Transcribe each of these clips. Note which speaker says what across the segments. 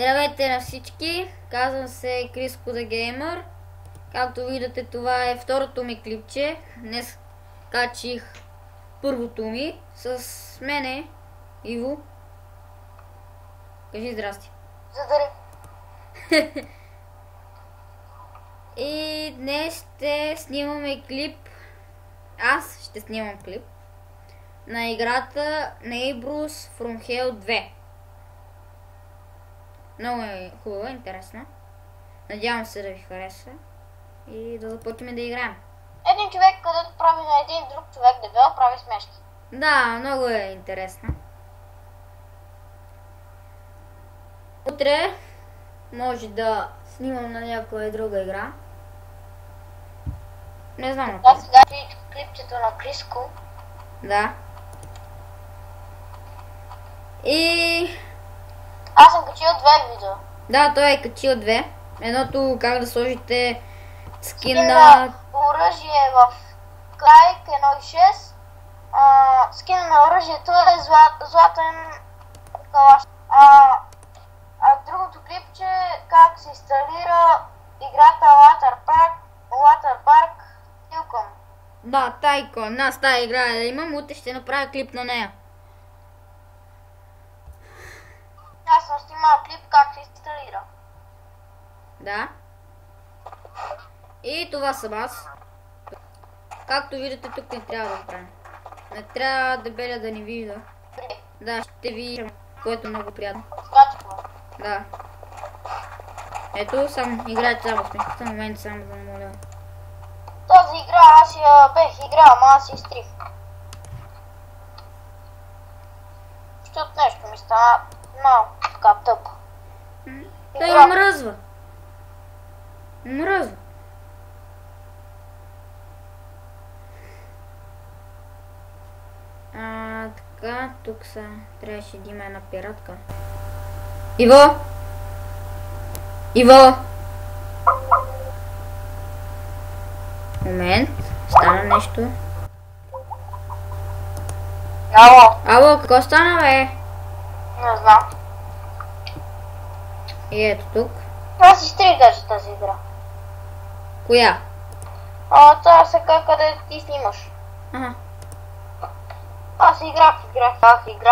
Speaker 1: Здравейте на всички, казвам се Криско the Gamer. Както виждате, това е второто ми клипче. Днес качих първото ми с мене, Иво. Кажи здрасти.
Speaker 2: Здрасти.
Speaker 1: И днес ще снимаме клип. Аз ще снимам клип на играта Neighbors from Hell 2. Много е хубаво, интересно. Надявам се да ви хареса и да започнем да играем.
Speaker 2: Един човек, където прави на един друг човек дебел, прави смешки.
Speaker 1: Да, много е интересно. Утре може да снимам на някоя друга игра. Не знам.
Speaker 2: Да, сега видите клипчето на Криско.
Speaker 1: Да. И...
Speaker 2: Аз съм качил 2 видео.
Speaker 1: Да, той е качил 2. Едното как да сложите скин
Speaker 2: Скин
Speaker 1: на...
Speaker 2: на оръжие в Клайк 1.6. Скин на оръжието е златен калаш. А другото клипче как се инсталира играта Water Park Tilcom.
Speaker 1: Да, Тайкон. Аз тази игра да имам, утре ще направя клип на нея.
Speaker 2: Аз съм снимал клип как се инсталира.
Speaker 1: Да. И това съм аз. Както виждате, тук не трябва да го правим. Не трябва дебеля да ни вижда. Да, ще ви, което е много приятно.
Speaker 2: Скачва.
Speaker 1: Да. Ето, само играете само с мишката, в момента само да намаля.
Speaker 2: Тази игра аз я бех играл, ама аз я изтрих. Защото нещо ми стана малко така тъпо.
Speaker 1: Той мръзва. Мръзва. Така, тук са. Трябваше да има една пиратка. Иво! Иво! Момент. Стана нещо.
Speaker 2: Ало?
Speaker 1: Ало, какво стана, бе?
Speaker 2: Не знам.
Speaker 1: И ето тук.
Speaker 2: Аз изтрих даже тази игра.
Speaker 1: Коя?
Speaker 2: Това сега къде ти снимаш.
Speaker 1: Ага.
Speaker 2: Аз играх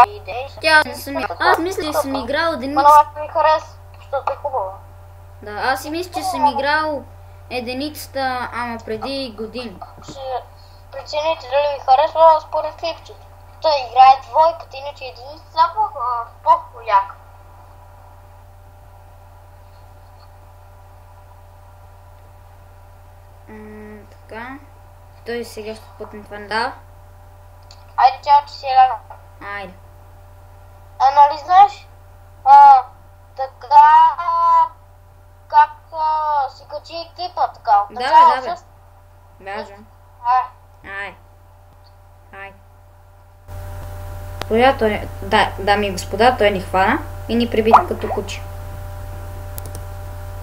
Speaker 2: и
Speaker 1: Тя не съм... Аз мисля, че съм играл единица.
Speaker 2: Много ми хареса, защото е хубаво.
Speaker 1: Да, аз си мисля, че съм играл единицата, ама преди години.
Speaker 2: Ще прецените дали ви харесва според клипчето. Той играе двойката, иначе единицата по-холяка.
Speaker 1: Така. Той сега ще пътне това. Да.
Speaker 2: Айде, чао, че си е рано.
Speaker 1: Айде.
Speaker 2: Нали знаеш? Така... Как си качи клипа така?
Speaker 1: Да, бе. Вяжам. Ай. Коя той... Да, дами и господа, той ни хвана и ни приби като куче.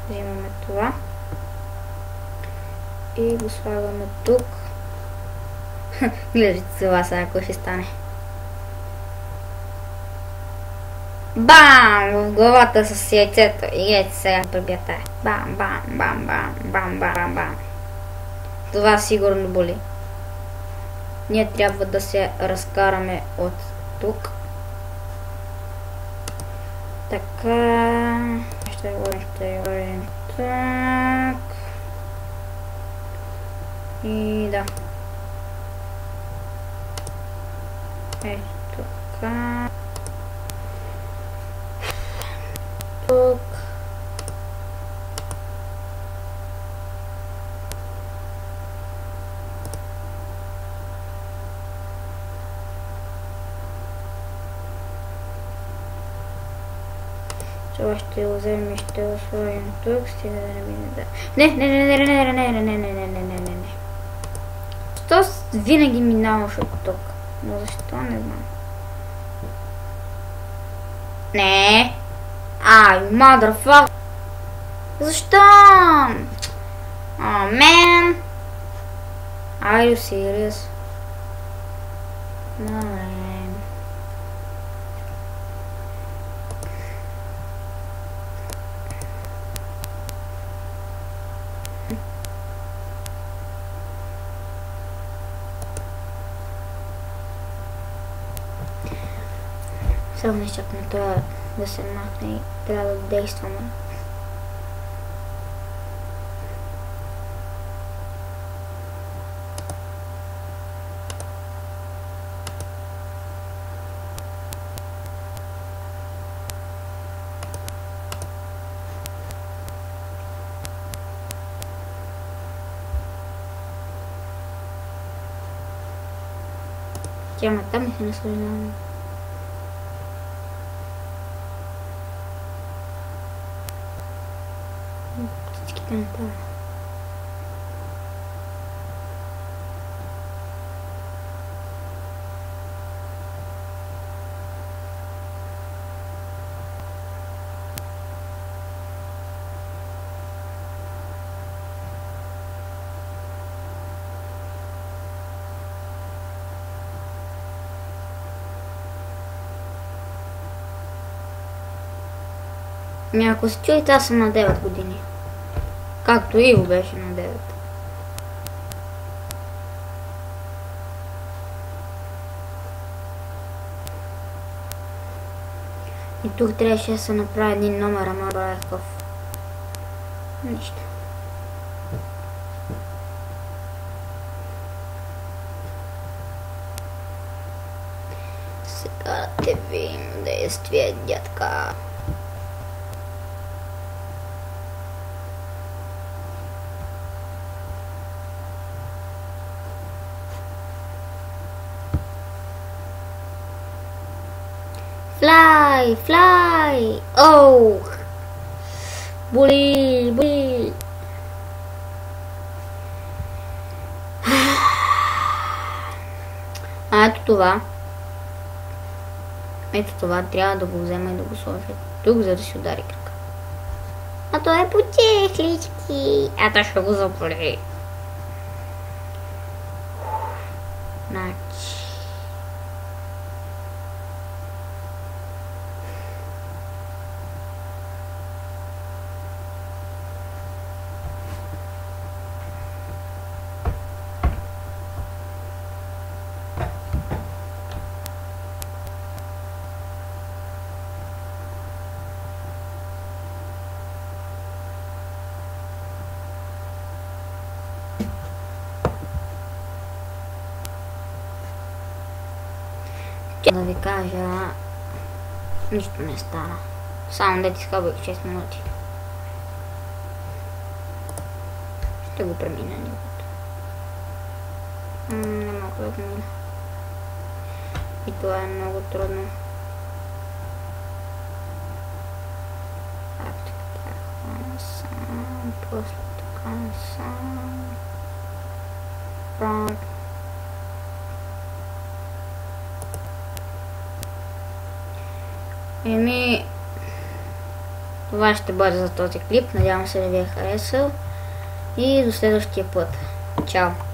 Speaker 1: Взимаме това. И го слагаме тук. Гледайте това сега, ако ще стане. Бам! В главата с яйцето. И ето сега прибия тая. Бам, бам, бам, бам, бам, бам, бам. Това сигурно боли. Ние трябва да се разкараме от тук. Така. Ще говорим так. И да. Така. Тук. Това ще го вземем и ще го сложим тук, стига да не мине да... Не. Защо винаги минаваш от тук? Но защо не знам. Не. Ай, motherfucker. Защо? Oh man. Are you serious? No man. Само не чакаме това да се махне и трябва да действаме. Тя там и се наслаждаваме. Птичките направя. Ако се чуете, аз съм на 9 години. Както Иво беше на 9. И тук трябваше да се направи един номер, ама бая какъв. Нищо. Сега те видим действие, дядка. Fly, fly! Oh! Боли, боли! Ето това. Ето това трябва да го взема и да го сложа тук, за да си удари крака. А то е по чехлички. Ето ще го заболи. Значи. Да ви кажа, нищо не стана. Само да ти скъбах 6 минути. Ще го премина нивото. Не мога да го мина. И това е много трудно. Така насам, после така насам. Правилно. Еми, това ще бъде за този клип. Надявам се да ви е харесал. И до следващия път. Чао!